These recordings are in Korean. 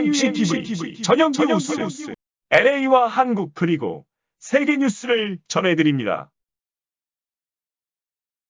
UMCTV 전용 뉴스, LA와 한국 그리고 세계 뉴스를 전해드립니다.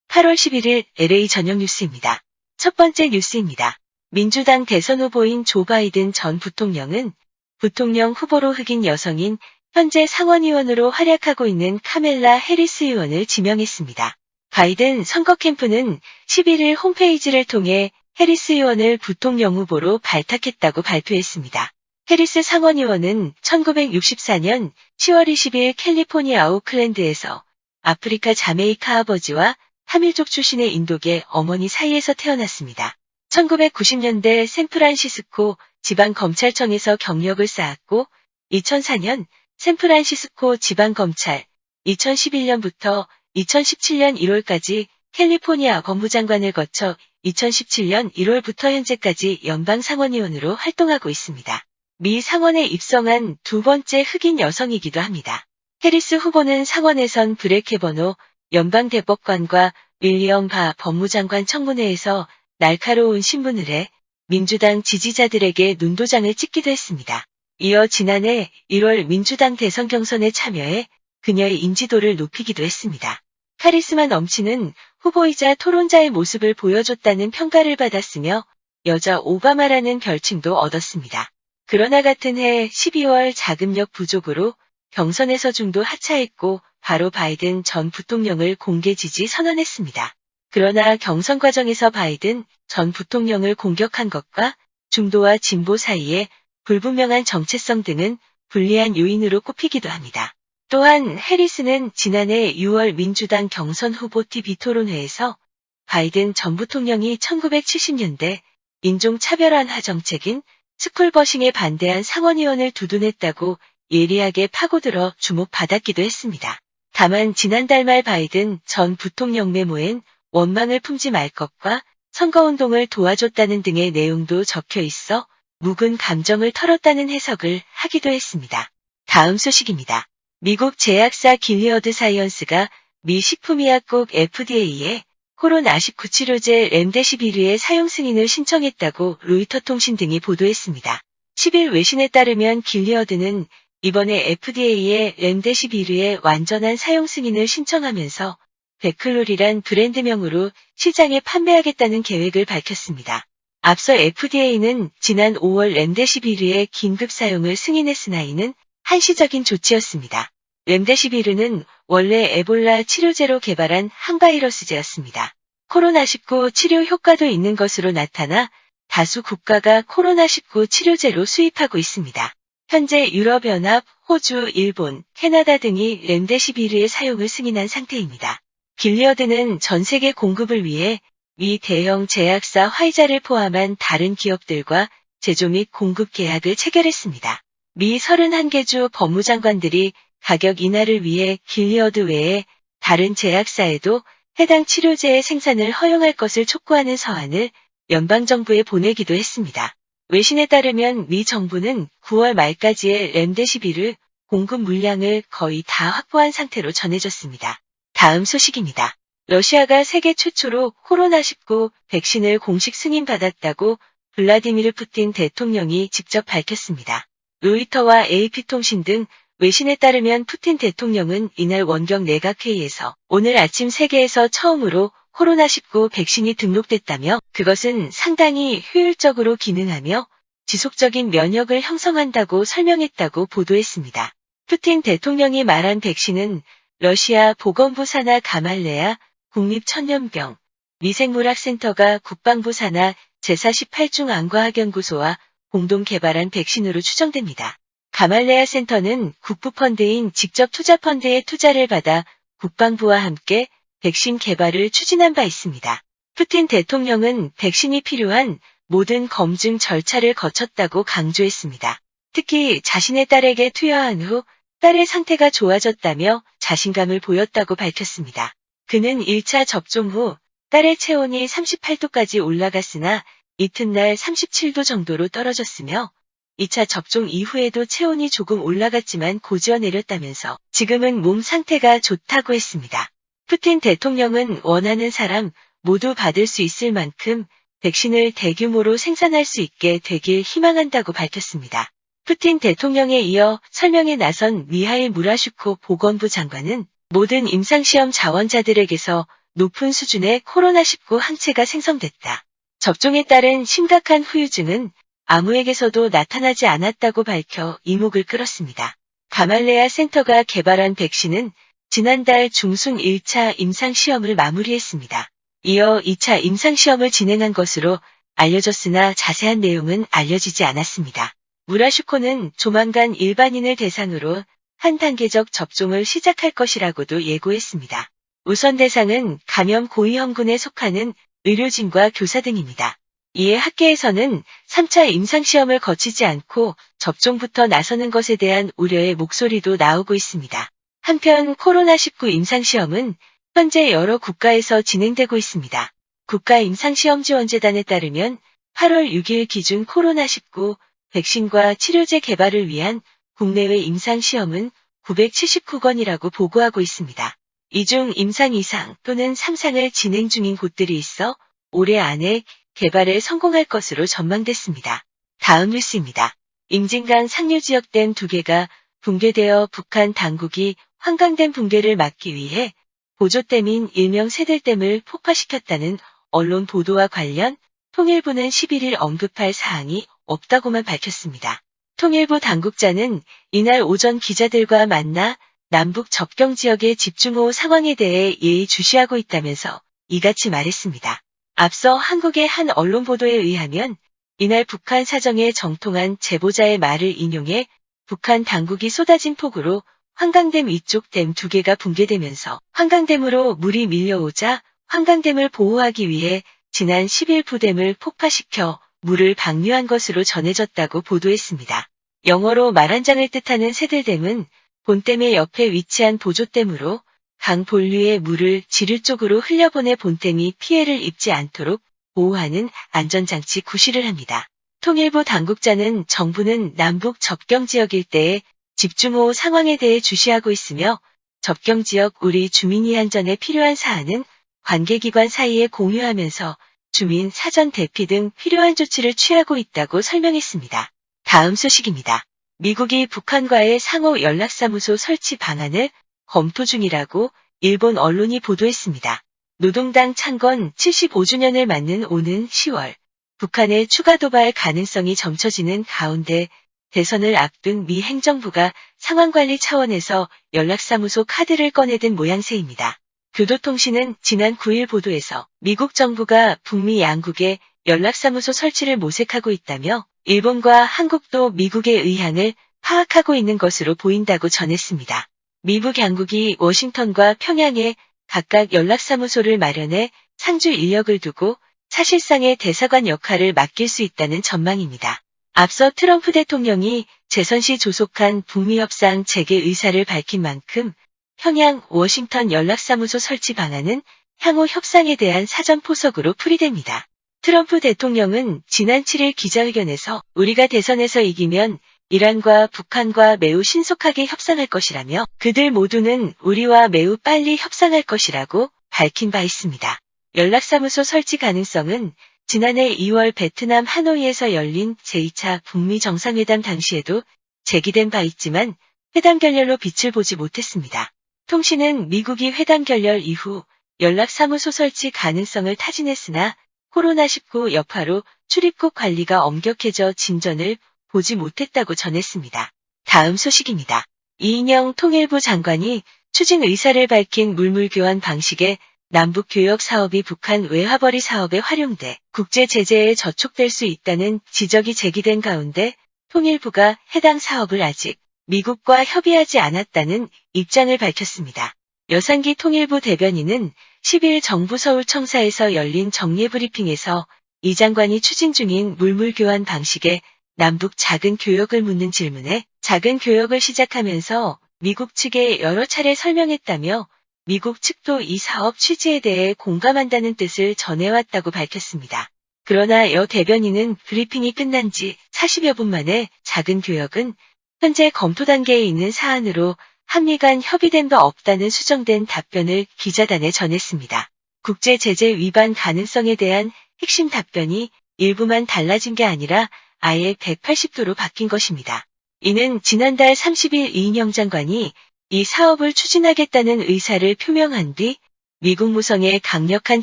8월 11일 LA 저녁 뉴스입니다. 첫 번째 뉴스입니다. 민주당 대선 후보인 조 바이든 전 부통령은 부통령 후보로 흑인 여성인 현재 상원의원으로 활약하고 있는 카멜라 해리스 의원을 지명했습니다. 바이든 선거 캠프는 11일 홈페이지를 통해 해리스 의원을 부통령 후보로 발탁했다고 발표했습니다. 해리스 상원의원은 1964년 10월 20일 캘리포니아 오클랜드에서 아프리카 자메이카 아버지와 타밀족 출신의 인도계 어머니 사이에서 태어났습니다. 1990년대 샌프란시스코 지방검찰청에서 경력을 쌓았고 2004년 샌프란시스코 지방검찰, 2011년부터 2017년 1월까지 캘리포니아 법무장관을 거쳐 2017년 1월부터 현재까지 연방상원의원으로 활동하고 있습니다. 미 상원에 입성한 두 번째 흑인 여성이기도 합니다. 해리스 후보는 상원에선 브렉 캐버노 연방대법관과 윌리엄 바 법무장관 청문회에서 날카로운 신문을 해 민주당 지지자들에게 눈도장을 찍기도 했습니다. 이어 지난해 1월 민주당 대선 경선에 참여해 그녀의 인지도를 높이기도 했습니다. 카리스마 넘치는 후보이자 토론자의 모습을 보여줬다는 평가를 받았으며 여자 오바마라는 별칭도 얻었습니다. 그러나 같은 해 12월 자금력 부족으로 경선에서 중도 하차했고 바로 바이든 전 부통령을 공개 지지 선언했습니다. 그러나 경선 과정에서 바이든 전 부통령을 공격한 것과 중도와 진보 사이에 불분명한 정체성 등은 불리한 요인으로 꼽히기도 합니다. 또한 해리스는 지난해 6월 민주당 경선 후보 TV 토론회에서 바이든 전 부통령이 1970년대 인종차별완화 정책인 스쿨버싱에 반대한 상원의원을 두둔했다고 예리하게 파고들어 주목받았기도 했습니다. 다만 지난달 말 바이든 전 부통령 메모엔 원망을 품지 말 것과 선거운동을 도와줬다는 등의 내용도 적혀 있어 묵은 감정을 털었다는 해석을 하기도 했습니다. 다음 소식입니다. 미국 제약사 길리어드 사이언스가 미 식품의약국 FDA에 코로나19 치료제 렘데시비르의 사용 승인을 신청했다고 로이터 통신 등이 보도했습니다. 10일 외신에 따르면 길리어드는 이번에 FDA에 렘데시비르의 완전한 사용 승인을 신청하면서 베클롤이란 브랜드명으로 시장에 판매하겠다는 계획을 밝혔습니다. 앞서 FDA는 지난 5월 렘데시비르의 긴급 사용을 승인했으나 이는 한시적인 조치였습니다. 렘데시비르는 원래 에볼라 치료제로 개발한 항바이러스제였습니다. 코로나19 치료 효과도 있는 것으로 나타나 다수 국가가 코로나19 치료제로 수입하고 있습니다. 현재 유럽연합, 호주, 일본, 캐나다 등이 렘데시비르의 사용을 승인한 상태입니다. 길리어드는 전 세계 공급을 위해 미 대형 제약사 화이자를 포함한 다른 기업들과 제조 및 공급 계약을 체결했습니다. 미 31개 주 법무장관들이 가격 인하를 위해 길리어드 외에 다른 제약사에도 해당 치료제의 생산을 허용할 것을 촉구하는 서한을 연방정부에 보내기도 했습니다. 외신에 따르면 미 정부는 9월 말까지의 렘데시비르 공급 물량을 거의 다 확보한 상태로 전해졌습니다. 다음 소식입니다. 러시아가 세계 최초로 코로나19 백신을 공식 승인받았다고 블라디미르 푸틴 대통령이 직접 밝혔습니다. 로이터와 AP통신 등 외신에 따르면 푸틴 대통령은 이날 원격 내각회의에서 오늘 아침 세계에서 처음으로 코로나19 백신이 등록됐다며 그것은 상당히 효율적으로 기능하며 지속적인 면역을 형성한다고 설명했다고 보도했습니다. 푸틴 대통령이 말한 백신은 러시아 보건부 산하 가말레아 국립천연병 미생물학센터가 국방부 산하 제48중 안과학연구소와 공동 개발한 백신으로 추정됩니다. 가말레아 센터는 국부펀드인 직접투자펀드의 투자를 받아 국방부와 함께 백신 개발을 추진한 바 있습니다. 푸틴 대통령은 백신이 필요한 모든 검증 절차를 거쳤다고 강조했습니다. 특히 자신의 딸에게 투여한 후 딸의 상태가 좋아졌다며 자신감을 보였다고 밝혔습니다. 그는 1차 접종 후 딸의 체온이 38도까지 올라갔으나 이튿날 37도 정도로 떨어졌으며 2차 접종 이후에도 체온이 조금 올라갔지만 고지어 내렸다면서 지금은 몸 상태가 좋다고 했습니다. 푸틴 대통령은 원하는 사람 모두 받을 수 있을 만큼 백신을 대규모로 생산할 수 있게 되길 희망한다고 밝혔습니다. 푸틴 대통령에 이어 설명에 나선 미하일 무라슈코 보건부 장관은 모든 임상시험 자원자들에게서 높은 수준의 코로나19 항체가 생성됐다. 접종에 따른 심각한 후유증은 아무에게서도 나타나지 않았다고 밝혀 이목을 끌었습니다. 가말레아 센터가 개발한 백신은 지난달 중순 1차 임상시험을 마무리했습니다. 이어 2차 임상시험을 진행한 것으로 알려졌으나 자세한 내용은 알려지지 않았습니다. 무라슈코는 조만간 일반인을 대상으로 한 단계적 접종을 시작할 것이라고도 예고했습니다. 우선 대상은 감염 고위험군에 속하는 의료진과 교사 등입니다. 이에 학계에서는 3차 임상시험을 거치지 않고 접종부터 나서는 것에 대한 우려의 목소리도 나오고 있습니다. 한편 코로나19 임상시험은 현재 여러 국가에서 진행되고 있습니다. 국가임상시험지원재단에 따르면 8월 6일 기준 코로나19 백신과 치료제 개발을 위한 국내외 임상시험은 979건이라고 보고하고 있습니다. 이 중 임상 2상 또는 3상을 진행 중인 곳들이 있어 올해 안에 개발에 성공할 것으로 전망됐습니다. 다음 뉴스입니다. 임진강 상류 지역 댐 2개가 붕괴되어 북한 당국이 환강댐 붕괴를 막기 위해 보조댐인 일명 새들댐을 폭파시켰다는 언론 보도와 관련 통일부는 11일 언급할 사항이 없다고만 밝혔습니다. 통일부 당국자는 이날 오전 기자들과 만나 남북 접경 지역의 집중호우 상황에 대해 예의주시하고 있다면서 이같이 말했습니다. 앞서 한국의 한 언론 보도에 의하면 이날 북한 사정에 정통한 제보자의 말을 인용해 북한 당국이 쏟아진 폭우로 환강댐 위쪽 댐 2개가 붕괴되면서 환강댐으로 물이 밀려오자 환강댐을 보호하기 위해 지난 10일 부댐을 폭파시켜 물을 방류한 것으로 전해졌다고 보도했습니다. 영어로 말 한 장을 뜻하는 새들댐은 본댐의 옆에 위치한 보조댐으로 강 본류의 물을 지류 쪽으로 흘려보내 본댐이 피해를 입지 않도록 보호하는 안전장치 구실을 합니다. 통일부 당국자는 정부는 남북 접경 지역 일대의 집중호우 상황에 대해 주시하고 있으며 접경 지역 우리 주민이 안전에 필요한 사안은 관계기관 사이에 공유하면서 주민 사전 대피 등 필요한 조치를 취하고 있다고 설명했습니다. 다음 소식입니다. 미국이 북한과의 상호 연락사무소 설치 방안을 검토 중이라고 일본 언론이 보도했습니다. 노동당 창건 75주년을 맞는 오는 10월, 북한의 추가 도발 가능성이 점쳐지는 가운데 대선을 앞둔 미 행정부가 상황관리 차원에서 연락사무소 카드를 꺼내든 모양새입니다. 교도통신은 지난 9일 보도에서 미국 정부가 북미 양국의 연락사무소 설치를 모색하고 있다며 일본과 한국도 미국의 의향을 파악하고 있는 것으로 보인다고 전했습니다. 미국 양국이 워싱턴과 평양에 각각 연락사무소를 마련해 상주 인력을 두고 사실상의 대사관 역할을 맡길 수 있다는 전망입니다. 앞서 트럼프 대통령이 재선 시 조속한 북미 협상 재개 의사를 밝힌 만큼 평양, 워싱턴 연락사무소 설치 방안은 향후 협상에 대한 사전 포석으로 풀이됩니다. 트럼프 대통령은 지난 7일 기자회견에서 우리가 대선에서 이기면 이란과 북한과 매우 신속하게 협상할 것이라며 그들 모두는 우리와 매우 빨리 협상할 것이라고 밝힌 바 있습니다. 연락사무소 설치 가능성은 지난해 2월 베트남 하노이에서 열린 제2차 북미 정상회담 당시에도 제기된 바 있지만 회담 결렬로 빛을 보지 못했습니다. 통신은 미국이 회담 결렬 이후 연락사무소 설치 가능성을 타진했으나 코로나19 여파로 출입국 관리가 엄격해져 진전을 보지 못했다고 전했습니다. 다음 소식입니다. 이인영 통일부 장관이 추진 의사를 밝힌 물물교환 방식의 남북교역 사업이 북한 외화벌이 사업에 활용돼 국제 제재에 저촉될 수 있다는 지적이 제기된 가운데 통일부가 해당 사업을 아직 미국과 협의하지 않았다는 입장을 밝혔습니다. 여상기 통일부 대변인은 10일 정부 서울청사에서 열린 정례 브리핑에서 이 장관이 추진 중인 물물교환 방식의 남북 작은 교역을 묻는 질문에 작은 교역을 시작하면서 미국 측에 여러 차례 설명했다며 미국 측도 이 사업 취지에 대해 공감한다는 뜻을 전해왔다고 밝혔습니다. 그러나 여 대변인은 브리핑이 끝난 지 40여 분 만에 작은 교역은 현재 검토 단계에 있는 사안으로 한미 간 협의된 바 없다는 수정된 답변을 기자단에 전했습니다. 국제 제재 위반 가능성에 대한 핵심 답변이 일부만 달라진 게 아니라 아예 180도로 바뀐 것입니다. 이는 지난달 30일 이인영 장관이 이 사업을 추진하겠다는 의사를 표명한 뒤 미국 무성에 강력한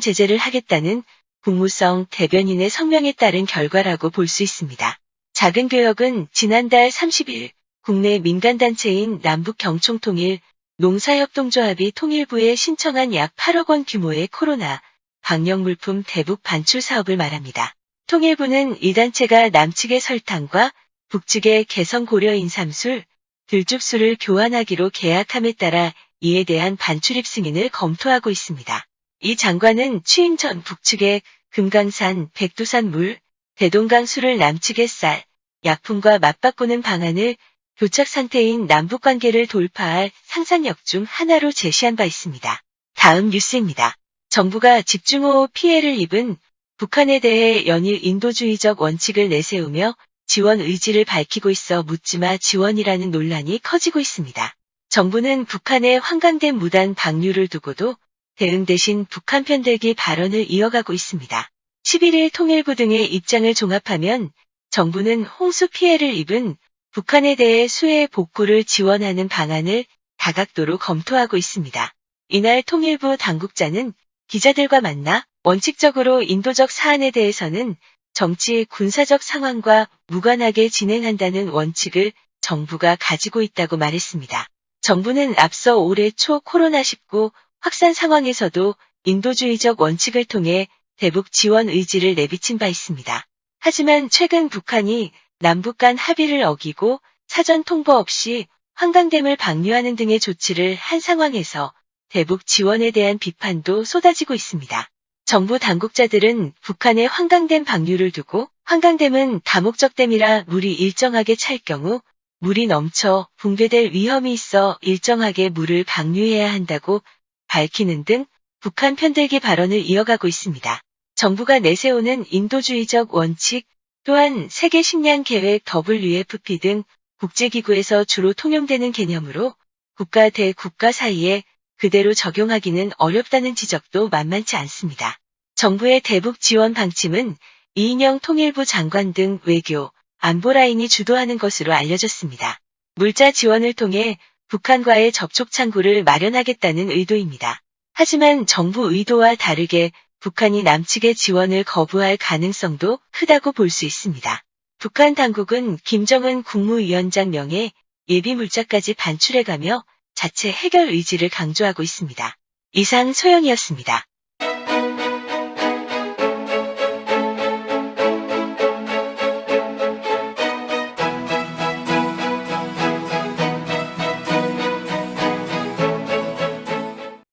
제재를 하겠다는 국무성 대변인의 성명에 따른 결과라고 볼 수 있습니다. 작은교역은 지난달 30일 국내 민간단체인 남북경총통일 농사협동조합이 통일부에 신청한 약 8억 원 규모의 코로나 방역물품 대북 반출 사업을 말합니다. 통일부는 이 단체가 남측의 설탕과 북측의 개성 고려 인삼술, 들쭉술을 교환하기로 계약함에 따라 이에 대한 반출입 승인을 검토하고 있습니다. 이 장관은 취임 전 북측의 금강산, 백두산 물, 대동강 술을 남측의 쌀, 약품과 맞바꾸는 방안을 교착 상태인 남북관계를 돌파할 상상력 중 하나로 제시한 바 있습니다. 다음 뉴스입니다. 정부가 집중호우 피해를 입은 북한에 대해 연일 인도주의적 원칙을 내세우며 지원 의지를 밝히고 있어 묻지마 지원이라는 논란이 커지고 있습니다. 정부는 북한의 환강된 무단 방류를 두고도 대응 대신 북한 편들기 발언을 이어가고 있습니다. 11일 통일부 등의 입장을 종합하면 정부는 홍수 피해를 입은 북한에 대해 수해 복구를 지원하는 방안을 다각도로 검토하고 있습니다. 이날 통일부 당국자는 기자들과 만나 원칙적으로 인도적 사안에 대해서는 정치, 군사적 상황과 무관하게 진행한다는 원칙을 정부가 가지고 있다고 말했습니다. 정부는 앞서 올해 초 코로나19 확산 상황에서도 인도주의적 원칙을 통해 대북 지원 의지를 내비친 바 있습니다. 하지만 최근 북한이 남북 간 합의를 어기고 사전 통보 없이 환강댐을 방류하는 등의 조치를 한 상황에서 대북 지원에 대한 비판도 쏟아지고 있습니다. 정부 당국자들은 북한의 환강댐 방류를 두고 환강댐은 다목적 댐이라 물이 일정하게 찰 경우 물이 넘쳐 붕괴될 위험이 있어 일정하게 물을 방류해야 한다고 밝히는 등 북한 편들기 발언을 이어가고 있습니다. 정부가 내세우는 인도주의적 원칙 또한 세계 식량 계획 WFP 등 국제기구에서 주로 통용되는 개념으로 국가 대 국가 사이에 그대로 적용하기는 어렵다는 지적도 만만치 않습니다. 정부의 대북 지원 방침은 이인영 통일부 장관 등 외교, 안보 라인이 주도하는 것으로 알려졌습니다. 물자 지원을 통해 북한과의 접촉 창구를 마련하겠다는 의도입니다. 하지만 정부 의도와 다르게 북한이 남측의 지원을 거부할 가능성도 크다고 볼 수 있습니다. 북한 당국은 김정은 국무위원장 명의 예비 물자까지 반출해가며 자체 해결 의지를 강조하고 있습니다. 이상 소영이었습니다.